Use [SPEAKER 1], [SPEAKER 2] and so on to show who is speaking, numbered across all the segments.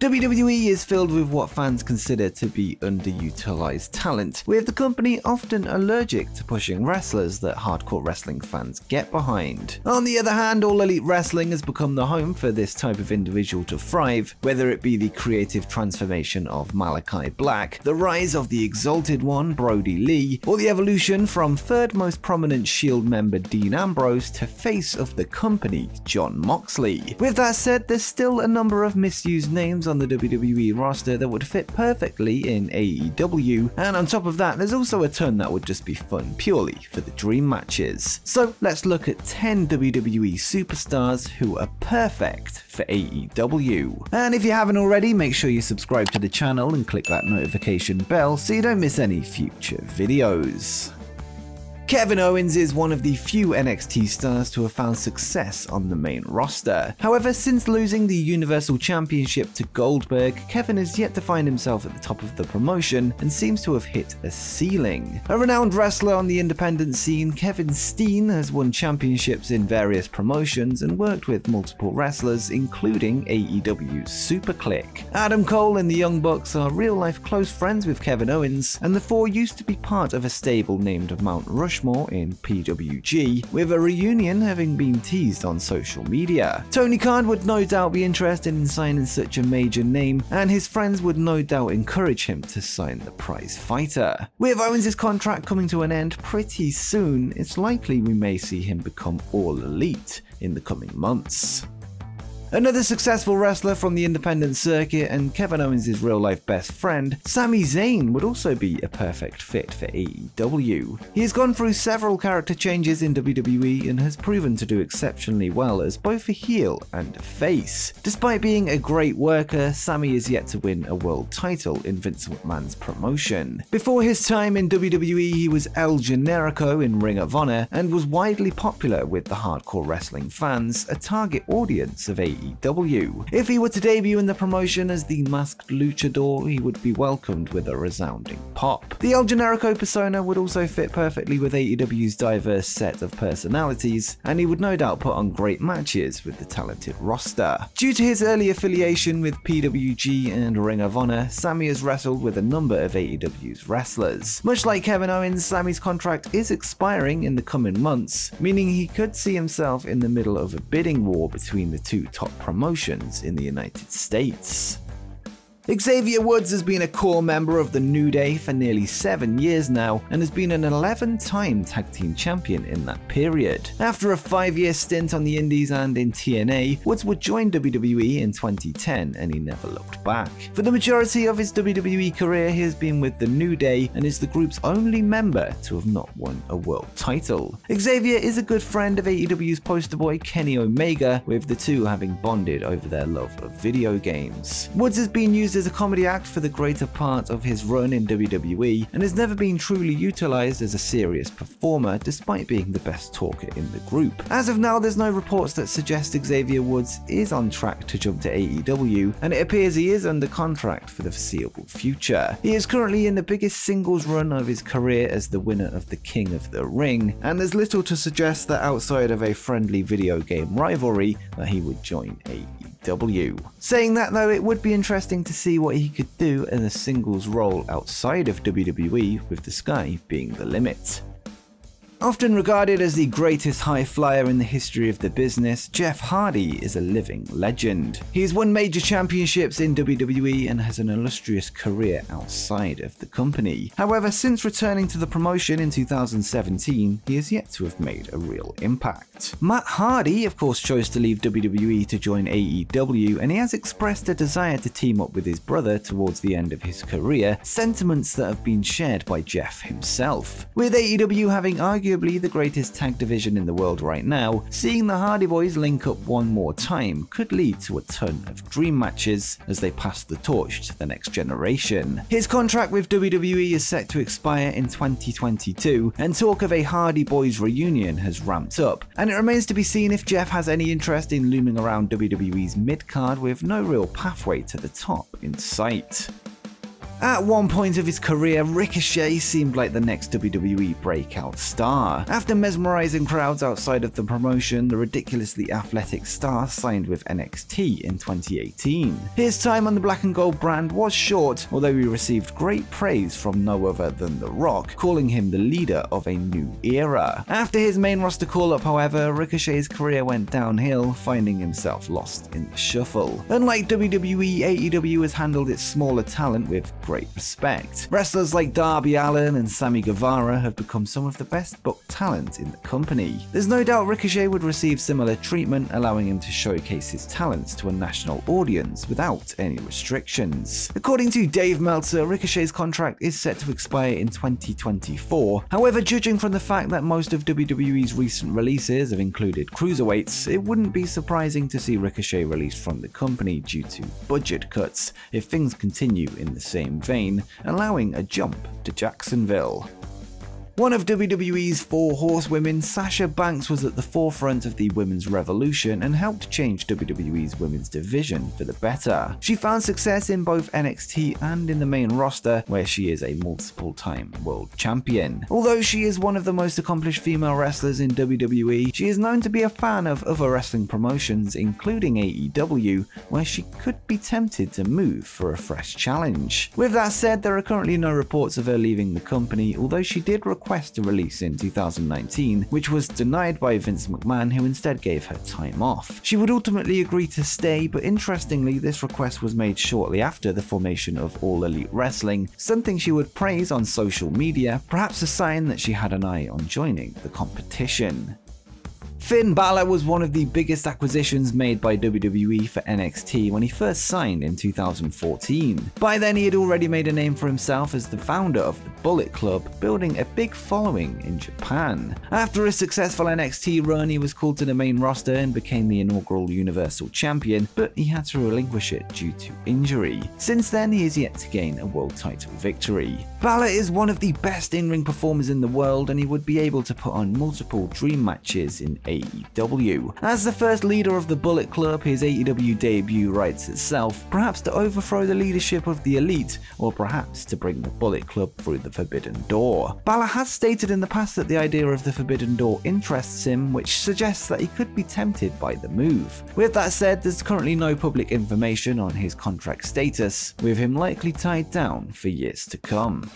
[SPEAKER 1] WWE is filled with what fans consider to be underutilized talent, with the company often allergic to pushing wrestlers that hardcore wrestling fans get behind. On the other hand, All Elite Wrestling has become the home for this type of individual to thrive, whether it be the creative transformation of Malakai Black, the rise of the Exalted One Brodie Lee, or the evolution from third most prominent Shield member Dean Ambrose to face of the company, Jon Moxley. With that said, there's still a number of misused names on the WWE roster that would fit perfectly in AEW, and on top of that, there's also a ton that would just be fun purely for the dream matches. So let's look at 10 WWE superstars who are perfect for AEW. And if you haven't already, make sure you subscribe to the channel and click that notification bell so you don't miss any future videos. Kevin Owens is one of the few NXT stars to have found success on the main roster. However, since losing the Universal Championship to Goldberg, Kevin has yet to find himself at the top of the promotion and seems to have hit a ceiling. A renowned wrestler on the independent scene, Kevin Steen has won championships in various promotions and worked with multiple wrestlers, including AEW's SuperClick. Adam Cole and the Young Bucks are real-life close friends with Kevin Owens, and the four used to be part of a stable named Mount Rushmore in PWG, with a reunion having been teased on social media. Tony Khan would no doubt be interested in signing such a major name, and his friends would no doubt encourage him to sign the prize fighter. With Owens' contract coming to an end pretty soon, it's likely we may see him become All Elite in the coming months. Another successful wrestler from the independent circuit and Kevin Owens' real-life best friend, Sami Zayn, would also be a perfect fit for AEW. He has gone through several character changes in WWE and has proven to do exceptionally well as both a heel and a face. Despite being a great worker, Sami is yet to win a world title in Vince McMahon's promotion. Before his time in WWE, he was El Generico in Ring of Honor and was widely popular with the hardcore wrestling fans, a target audience of AEW. If he were to debut in the promotion as the masked luchador, he would be welcomed with a resounding pop. The El Generico persona would also fit perfectly with AEW's diverse set of personalities, and he would no doubt put on great matches with the talented roster. Due to his early affiliation with PWG and Ring of Honor, Sami has wrestled with a number of AEW's wrestlers. Much like Kevin Owens, Sami's contract is expiring in the coming months, meaning he could see himself in the middle of a bidding war between the two top promotions in the United States. Xavier Woods has been a core member of the New Day for nearly 7 years now and has been an 11-time tag team champion in that period. After a 5-year stint on the Indies and in TNA, Woods would join WWE in 2010 and he never looked back. For the majority of his WWE career, he has been with the New Day and is the group's only member to have not won a world title. Xavier is a good friend of AEW's poster boy Kenny Omega, with the two having bonded over their love of video games. Woods has been used as a comedy act for the greater part of his run in WWE and has never been truly utilized as a serious performer despite being the best talker in the group. As of now, there's no reports that suggest Xavier Woods is on track to jump to AEW, and it appears he is under contract for the foreseeable future. He is currently in the biggest singles run of his career as the winner of the King of the Ring, and there's little to suggest that outside of a friendly video game rivalry that he would join AEW. Saying that though, it would be interesting to see what he could do in a singles role outside of WWE, with the sky being the limit. Often regarded as the greatest high flyer in the history of the business, Jeff Hardy is a living legend. He has won major championships in WWE and has an illustrious career outside of the company. However, since returning to the promotion in 2017, he has yet to have made a real impact. Matt Hardy, of course, chose to leave WWE to join AEW, and he has expressed a desire to team up with his brother towards the end of his career, sentiments that have been shared by Jeff himself. With AEW having arguably the greatest tag division in the world right now, seeing the Hardy Boys link up one more time could lead to a ton of dream matches as they pass the torch to the next generation. His contract with WWE is set to expire in 2022, and talk of a Hardy Boys reunion has ramped up, and it remains to be seen if Jeff has any interest in looming around WWE's mid-card with no real pathway to the top in sight. At one point of his career, Ricochet seemed like the next WWE breakout star. After mesmerizing crowds outside of the promotion, the ridiculously athletic star signed with NXT in 2018. His time on the black and gold brand was short, although he received great praise from no other than The Rock, calling him the leader of a new era. After his main roster call-up, however, Ricochet's career went downhill, finding himself lost in the shuffle. Unlike WWE, AEW has handled its smaller talent with great respect. Wrestlers like Darby Allin and Sammy Guevara have become some of the best booked talent in the company. There's no doubt Ricochet would receive similar treatment, allowing him to showcase his talents to a national audience without any restrictions. According to Dave Meltzer, Ricochet's contract is set to expire in 2024. However, judging from the fact that most of WWE's recent releases have included cruiserweights, it wouldn't be surprising to see Ricochet released from the company due to budget cuts if things continue in the same vein, allowing a jump to Jacksonville. One of WWE's 4 horsewomen, Sasha Banks, was at the forefront of the women's revolution and helped change WWE's women's division for the better. She found success in both NXT and in the main roster, where she is a multiple-time world champion. Although she is one of the most accomplished female wrestlers in WWE, she is known to be a fan of other wrestling promotions, including AEW, where she could be tempted to move for a fresh challenge. With that said, there are currently no reports of her leaving the company, although she did request a release in 2019, which was denied by Vince McMahon, who instead gave her time off. She would ultimately agree to stay, but interestingly, this request was made shortly after the formation of All Elite Wrestling, something she would praise on social media, perhaps a sign that she had an eye on joining the competition. Finn Balor was one of the biggest acquisitions made by WWE for NXT when he first signed in 2014. By then, he had already made a name for himself as the founder of the Bullet Club, building a big following in Japan. After a successful NXT run, he was called to the main roster and became the inaugural Universal Champion, but he had to relinquish it due to injury. Since then, he is yet to gain a world title victory. Balor is one of the best in-ring performers in the world, and he would be able to put on multiple dream matches in AEW. As the first leader of the Bullet Club, his AEW debut writes itself, perhaps to overthrow the leadership of the Elite, or perhaps to bring the Bullet Club through the Forbidden Door. Balor has stated in the past that the idea of the Forbidden Door interests him, which suggests that he could be tempted by the move. With that said, there's currently no public information on his contract status, with him likely tied down for years to come.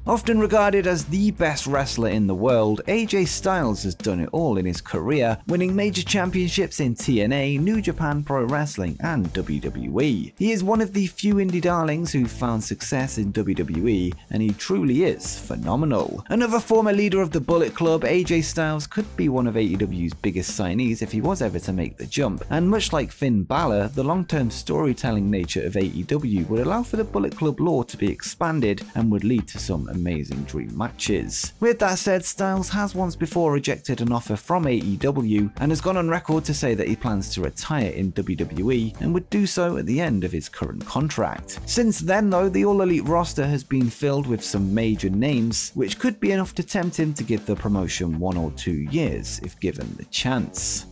[SPEAKER 1] Often regarded as the best wrestler in the world, AJ Styles has done it all in his career, winning major championships in TNA, New Japan Pro-Wrestling, and WWE. He is one of the few indie darlings who found success in WWE, and he truly is phenomenal. Another former leader of the Bullet Club, AJ Styles could be one of AEW's biggest signees if he was ever to make the jump, and much like Finn Balor, the long-term storytelling nature of AEW would allow for the Bullet Club lore to be expanded and would lead to some amazing dream matches. With that said, Styles has once before rejected an offer from AEW and has gone on record to say that he plans to retire in WWE and would do so at the end of his current contract. Since then though, the All Elite roster has been filled with some major names, which could be enough to tempt him to give the promotion 1 or 2 years if given the chance.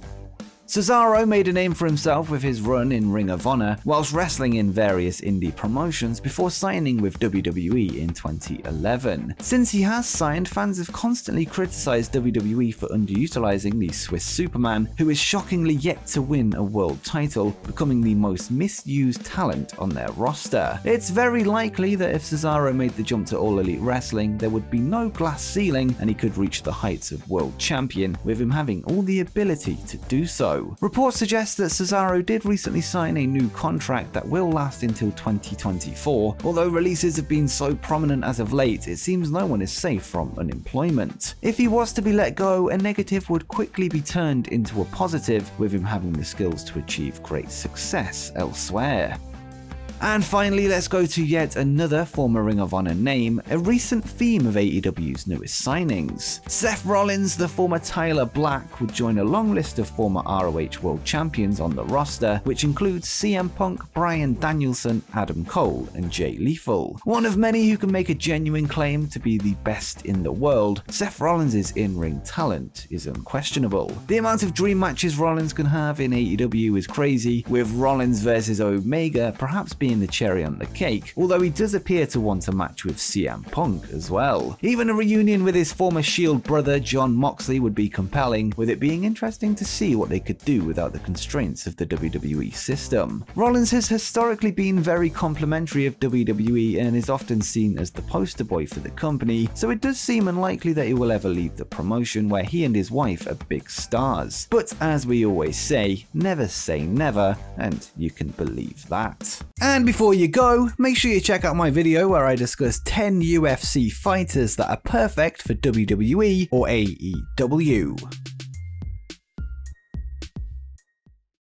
[SPEAKER 1] CESARO made a name for himself with his run in Ring of Honor, whilst wrestling in various indie promotions before signing with WWE in 2011. Since he has signed, fans have constantly criticized WWE for underutilizing the Swiss Superman, who is shockingly yet to win a world title, becoming the most misused talent on their roster. It's very likely that if CESARO made the jump to All Elite Wrestling, there would be no glass ceiling and he could reach the heights of world champion, with him having all the ability to do so. Reports suggest that CESARO did recently sign a new contract that will last until 2024. Although releases have been so prominent as of late, it seems no one is safe from unemployment. If he was to be let go, a negative would quickly be turned into a positive, with him having the skills to achieve great success elsewhere. And finally, let's go to yet another former Ring of Honor name, a recent theme of AEW's newest signings. Seth Rollins, the former Tyler Black, would join a long list of former ROH World Champions on the roster, which includes CM Punk, Bryan Danielson, Adam Cole, and Jay Lethal. One of many who can make a genuine claim to be the best in the world, Seth Rollins' in-ring talent is unquestionable. The amount of dream matches Rollins can have in AEW is crazy, with Rollins vs Omega perhaps being being the cherry on the cake, although he does appear to want a match with CM Punk as well. Even a reunion with his former Shield brother Jon Moxley would be compelling, with it being interesting to see what they could do without the constraints of the WWE system. Rollins has historically been very complimentary of WWE and is often seen as the poster boy for the company, so it does seem unlikely that he will ever leave the promotion where he and his wife are big stars. But as we always say never, and you can believe that. And before you go, make sure you check out my video where I discuss 10 UFC fighters that are perfect for WWE or AEW.